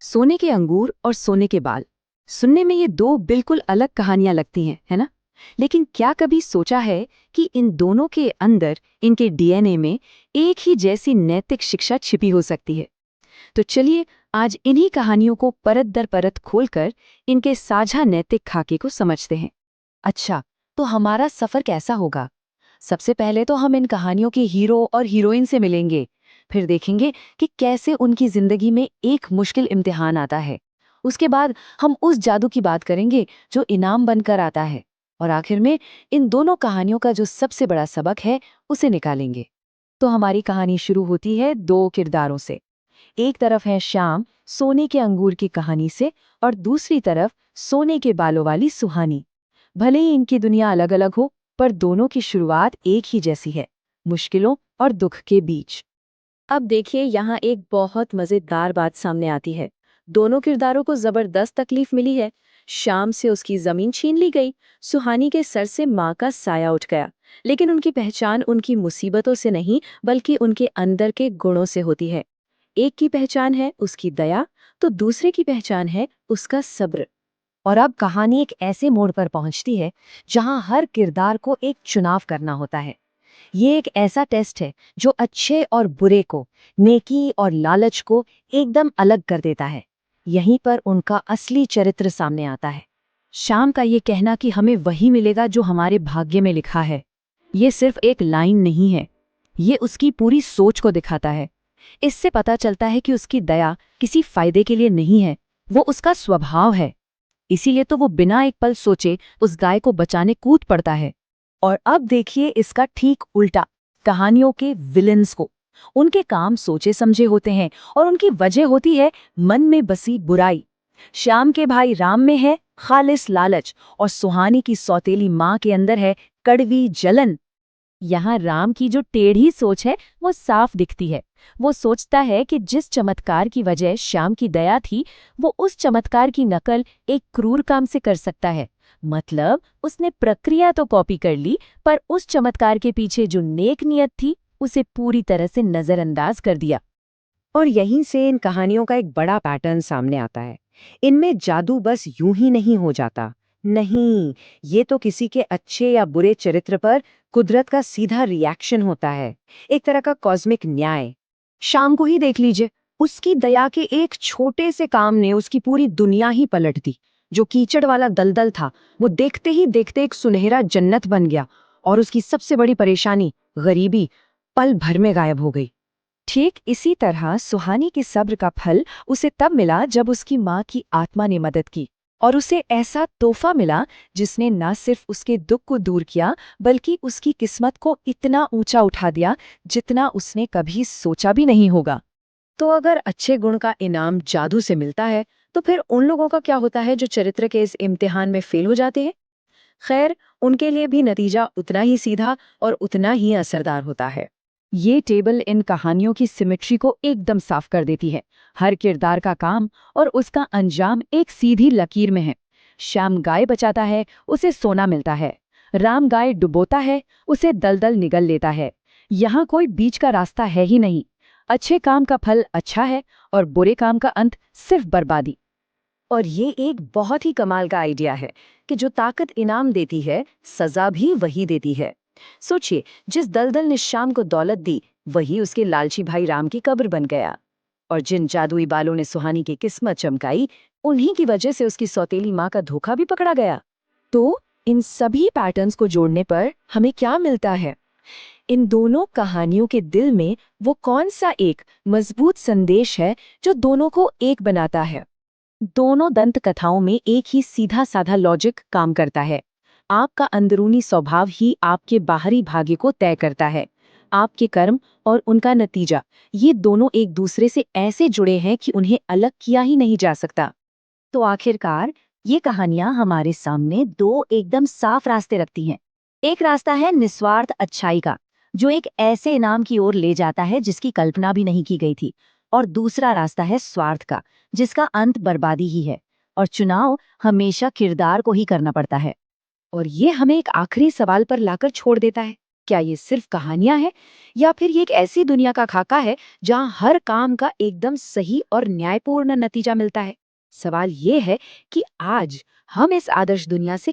सोने के अंगूर और सोने के बाल। सुनने में ये दो बिल्कुल अलग कहानियां लगती हैं, है ना? लेकिन क्या कभी सोचा है कि इन दोनों के अंदर, इनके डीएनए में एक ही जैसी नैतिक शिक्षा छिपी हो सकती है? तो चलिए आज इन्हीं कहानियों को परत दर परत खोलकर इनके साझा नैतिक खाके को समझते हैं। अच्छा, तो हमारा सफर कैसा होगा? सबसे पहले तो हम इन कहानियों के हीरो और हीरोइन से मिलेंगे। फिर देखेंगे कि कैसे उनकी जिंदगी में एक मुश्किल इम्तिहान आता है। उसके बाद हम उस जादू की बात करेंगे जो इनाम बनकर आता है। और आखिर में इन दोनों कहानियों का जो सबसे बड़ा सबक है, उसे निकालेंगे। तो हमारी कहानी शुरू होती है दो किरदारों से। एक तरफ है श्याम, सोने के अंगूर की कहानी से, और दूसरी तरफ सोने के बालों वाली सुहानी। भले ही इनकी दुनिया अलग अलग हो, पर दोनों की शुरुआत एक ही जैसी है, मुश्किलों और दुख के बीच। अब देखिए, यहाँ एक बहुत मजेदार बात सामने आती है। दोनों किरदारों को जबरदस्त तकलीफ मिली है। शाम से उसकी जमीन छीन ली गई, सुहानी के सर से माँ का साया उठ गया। लेकिन उनकी पहचान उनकी मुसीबतों से नहीं, बल्कि उनके अंदर के गुणों से होती है। एक की पहचान है उसकी दया, तो दूसरे की पहचान है उसका सब्र। और अब कहानी एक ऐसे मोड़ पर पहुंचती है जहां हर किरदार को एक चुनाव करना होता है। ये एक ऐसा टेस्ट है जो अच्छे और बुरे को, नेकी और लालच को एकदम अलग कर देता है। यहीं पर उनका असली चरित्र सामने आता है। शाम का ये कहना कि हमें वही मिलेगा जो हमारे भाग्य में लिखा है, ये सिर्फ एक लाइन नहीं है, ये उसकी पूरी सोच को दिखाता है। इससे पता चलता है कि उसकी दया किसी फायदे के लिए नहीं है, वो उसका स्वभाव है। इसीलिए तो वो बिना एक पल सोचे उस गाय को बचाने कूद पड़ता है। और अब देखिए इसका ठीक उल्टा, कहानियों के विलेन्स को। उनके काम सोचे समझे होते हैं और उनकी वजह होती है मन में बसी बुराई। श्याम के भाई राम में है खालिस लालच, और सुहानी की सौतेली माँ के अंदर है कड़वी जलन। यहाँ राम की जो टेढ़ी सोच है वो साफ दिखती है। वो सोचता है कि जिस चमत्कार की वजह श्याम की दया थी, वो उस चमत्कार की नकल एक क्रूर काम से कर सकता है। मतलब उसने प्रक्रिया तो कॉपी कर ली, पर उस चमत्कार के पीछे जो नेक नियत थी, उसे पूरी तरह से नजरअंदाज कर दिया। और यहीं से इन कहानियों का एक बड़ा पैटर्न सामने आता है। इनमें जादू बस यूं ही नहीं हो जाता। नहीं, ये तो किसी के अच्छे या बुरे चरित्र पर कुदरत का सीधा रिएक्शन होता है, एक तरह का कॉस्मिक न्याय। शाम को ही देख लीजिए, उसकी दया के एक छोटे से काम ने उसकी पूरी दुनिया ही पलट दी। जो कीचड़ वाला दलदल था, वो देखते ही देखते एक सुनहरा जन्नत बन गया, और उसकी सबसे बड़ी परेशानी, गरीबी, पल भर में गायब हो गई। ठीक इसी तरह सुहानी के सब्र का फल उसे तब मिला जब उसकी माँ की आत्मा ने मदद की, और उसे ऐसा तोहफा मिला जिसने न सिर्फ उसके दुख को दूर किया, बल्कि उसकी किस्मत को इतना ऊंचा उठा दिया जितना उसने कभी सोचा भी नहीं होगा। तो अगर अच्छे गुण का इनाम जादू से मिलता है, तो फिर उन लोगों का क्या होता है जो चरित्र के इस इम्तिहान में फेल हो जाते हैं? खैर, उनके लिए भी नतीजा उतना ही सीधा और उतना ही असरदार होता है। ये टेबल इन कहानियों की सिमेट्री को एकदम साफ कर देती है। हर किरदार का काम और उसका अंजाम एक सीधी लकीर में है। श्याम गाय बचाता है, उसे सोना मिलता है। राम गाय डुबोता है, उसे दलदल निगल लेता है। यहाँ कोई बीच का रास्ता है ही नहीं। अच्छे काम का फल अच्छा है, और बुरे काम का अंत सिर्फ बर्बादी। और ये एक बहुत ही कमाल का आइडिया है कि जो ताकत इनाम देती है, सजा भी वही देती है। सोचिए, जिस दलदल ने श्याम को दौलत दी, वही उसके लालची भाई राम की कब्र बन गया। और जिन जादुई बालों ने सुहानी की किस्मत चमकाई, उन्हीं की वजह से उसकी सौतेली माँ का धोखा भी पकड़ा गया। तो इन सभी पैटर्न्स को जोड़ने पर हमें क्या मिलता है? इन दोनों कहानियों के दिल में वो कौन सा एक मजबूत संदेश है जो दोनों को एक बनाता है? दोनों दंत कथाओं में एक ही सीधा साधा लॉजिक काम करता है। आपका अंदरूनी स्वभाव ही आपके बाहरी भाग्य को तय करता है। आपके कर्म और उनका नतीजा, ये दोनों एक दूसरे से ऐसे जुड़े हैं कि उन्हें अलग किया ही नहीं जा सकता। तो आखिरकार ये कहानियां हमारे सामने दो एकदम साफ रास्ते रखती हैं। एक रास्ता है निस्वार्थ अच्छाई का, जो एक ऐसे इनाम की ओर ले जाता है जिसकी कल्पना भी नहीं की गई थी। और दूसरा रास्ता है स्वार्थ का, जिसका अंत बर्बादी ही है। और चुनाव हमेशा किरदार को ही करना पड़ता है। और ये हमें एक आखिरी सवाल पर लाकर छोड़ देता है। क्या ये सिर्फ कहानियां हैं या फिर ये एक ऐसी दुनिया का खाका है जहां हर काम का एकदम सही और न्यायपूर्ण नतीजा मिलता है? सवाल ये है कि आज हम इस आदर्श दुनिया से